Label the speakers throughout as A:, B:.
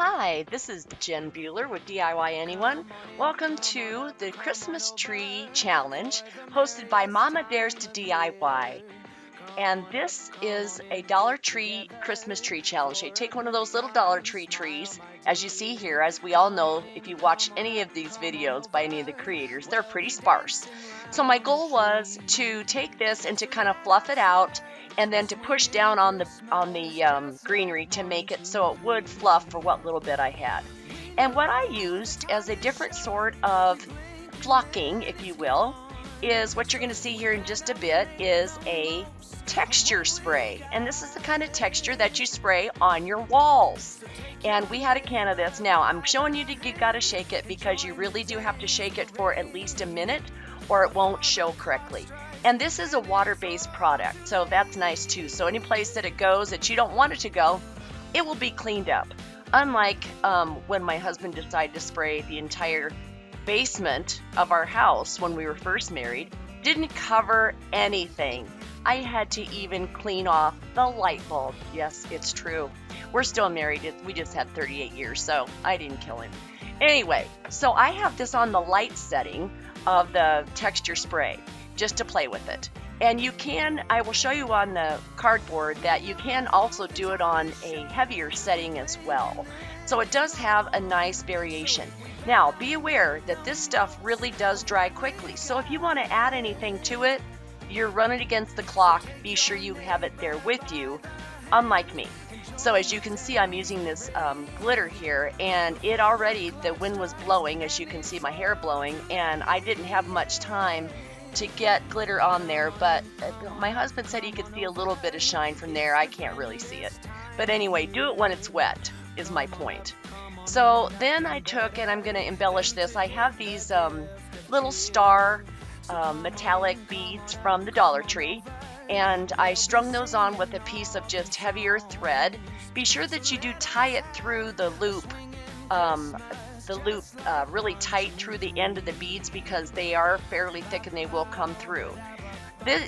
A: Hi, this is Jen Bueller with DIY Anyone. Welcome to the Christmas Tree Challenge hosted by Mama Dares to DIY. And this is a Dollar Tree Christmas tree challenge. You take one of those little Dollar Tree trees, as you see here, as we all know, if you watch any of these videos by any of the creators, they're pretty sparse. So my goal was to take this and to kind of fluff it out and then to push down on the greenery to make it so it would fluff for what little bit I had. And what I used as a different sort of flocking, if you will, is what you're going to see here in just a bit is a texture spray. And this is the kind of texture that you spray on your walls. And we had a can of this. Now, I'm showing you that you got to shake it because you really do have to shake it for at least a minute or it won't show correctly. And this is a water-based product, so that's nice too. So any place that it goes that you don't want it to go, it will be cleaned up. Unlike when my husband decided to spray the entire basement of our house when we were first married, didn't cover anything. I had to even clean off the light bulb. Yes, it's true. We're still married. We just had 38 years, so I didn't kill him. Anyway, so I have this on the light setting of the texture spray just to play with it. And you can, I will show you on the cardboard that you can also do it on a heavier setting as well. So it does have a nice variation. Now, be aware that this stuff really does dry quickly. So if you want to add anything to it, you're running against the clock. Be sure you have it there with you, unlike me. So as you can see, I'm using this glitter here, and it already, the wind was blowing, as you can see my hair blowing, and I didn't have much time to get glitter on there, but my husband said he could see a little bit of shine from there. I can't really see it. But anyway, do it when it's wet is my point. So then I took, and I'm going to embellish this. I have these little star metallic beads from the Dollar Tree, and I strung those on with a piece of just heavier thread. Be sure that you do tie it through the loop really tight through the end of the beads because they are fairly thick and they will come through.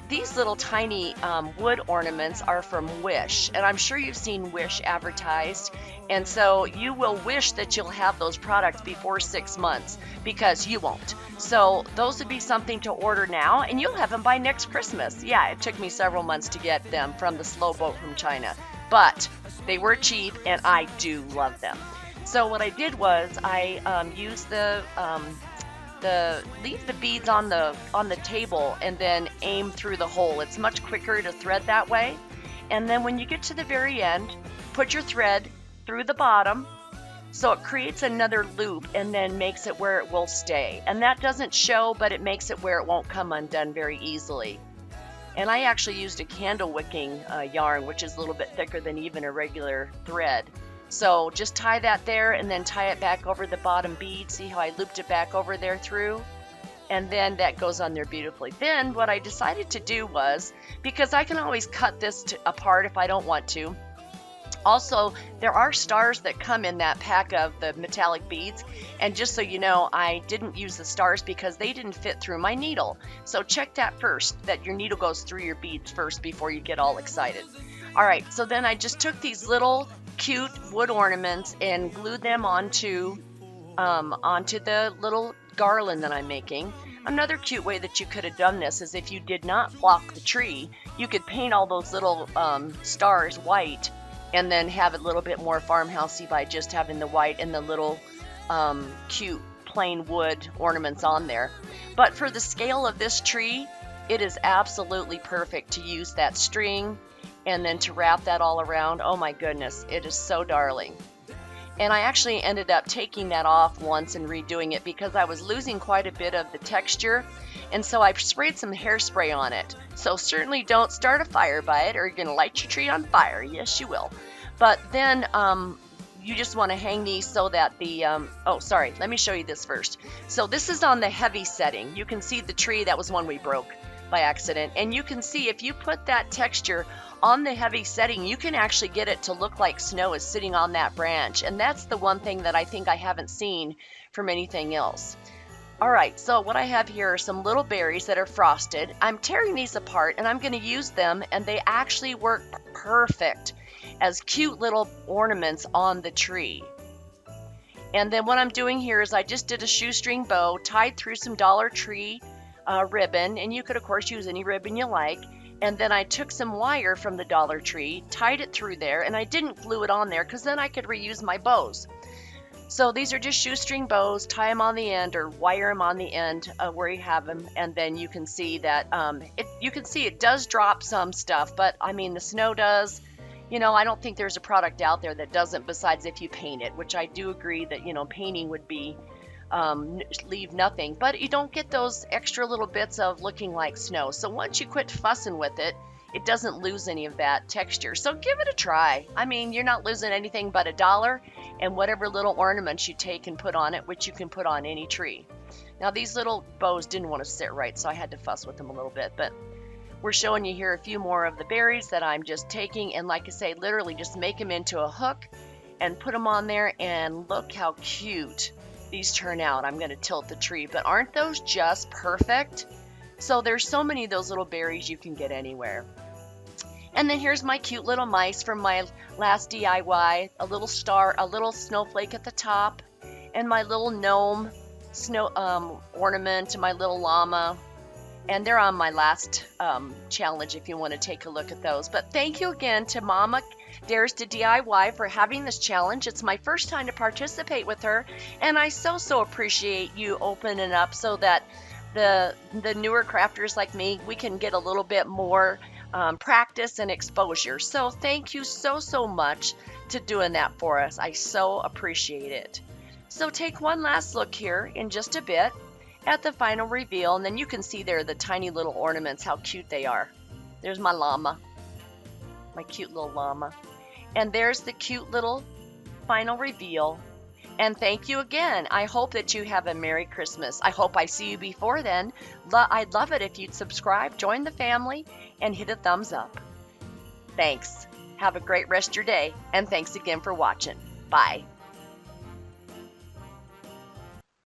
A: These little tiny wood ornaments are from Wish, and I'm sure you've seen Wish advertised, and so you will wish that you'll have those products before 6 months because you won't. So those would be something to order now, and you'll have them by next Christmas. Yeah, it took me several months to get them from the slow boat from China, but they were cheap, and I do love them. So what I did was I used leave the beads on the table and then aim through the hole. It's much quicker to thread that way. And then when you get to the very end, put your thread through the bottom so it creates another loop and then makes it where it will stay. And that doesn't show, but it makes it where it won't come undone very easily. And I actually used a candle wicking yarn, which is a little bit thicker than even a regular thread. So just tie that there and then tie it back over the bottom bead. See how I looped it back over there through? And then that goes on there beautifully. Then what I decided to do was, because I can always cut this apart if I don't want to. Also, there are stars that come in that pack of the metallic beads. And just so you know, I didn't use the stars because they didn't fit through my needle. So check that first, that your needle goes through your beads first before you get all excited. All right, so then I just took these little cute wood ornaments and glued them onto the little garland that I'm making. Another cute way that you could have done this is if you did not flock the tree, you could paint all those little stars white and then have it a little bit more farmhousey by just having the white and the little cute plain wood ornaments on there. But for the scale of this tree, it is absolutely perfect to use that string and then to wrap that all around. Oh my goodness, it is so darling. And I actually ended up taking that off once and redoing it because I was losing quite a bit of the texture. And so I sprayed some hairspray on it. So certainly don't start a fire by it or you're going to light your tree on fire. Yes, you will. But then you just want to hang these so that the, let me show you this first. So this is on the heavy setting. You can see the tree, that was one we broke by accident. And you can see if you put that texture on the heavy setting, you can actually get it to look like snow is sitting on that branch. And that's the one thing that I think I haven't seen from anything else. All right, so what I have here are some little berries that are frosted. I'm tearing these apart and I'm going to use them, and they actually work perfect as cute little ornaments on the tree. And then what I'm doing here is I just did a shoestring bow tied through some Dollar Tree ribbon, and you could of course use any ribbon you like. And then I took some wire from the Dollar Tree, tied it through there, and I didn't glue it on there because then I could reuse my bows. So these are just shoestring bows. Tie them on the end or wire them on the end where you have them, and then you can see that it does drop some stuff, but I mean the snow does. I don't think there's a product out there that doesn't, besides if you paint it, which I do agree that painting would be leave nothing, but you don't get those extra little bits of looking like snow. So once you quit fussing with it, it doesn't lose any of that texture. So give it a try. I mean, you're not losing anything but $1 and whatever little ornaments you take and put on it, which you can put on any tree. Now these little bows didn't want to sit right, so I had to fuss with them a little bit, but we're showing you here a few more of the berries that I'm just taking, and like I say, literally just make them into a hook and put them on there, and look how cute these turn out. I'm going to tilt the tree, but aren't those just perfect? So there's so many of those little berries you can get anywhere. And then here's my cute little mice from my last DIY, a little star, a little snowflake at the top, and my little gnome snow ornament, and my little llama. And they're on my last challenge if you want to take a look at those. But thank you again to Mama Dares to DIY for having this challenge. It's my first time to participate with her, and I so appreciate you opening up so that the newer crafters like me, we can get a little bit more practice and exposure. So thank you so much to doing that for us. I so appreciate it. So take one last look here in just a bit at the final reveal, and then you can see there the tiny little ornaments, how cute they are. There's my llama, my cute little llama, and there's the cute little final reveal. And thank you again. I hope that you have a Merry Christmas. I hope I see you before then. I'd love it if you'd subscribe, join the family, and hit a thumbs up. Thanks. Have a great rest of your day, and thanks again for watching. Bye.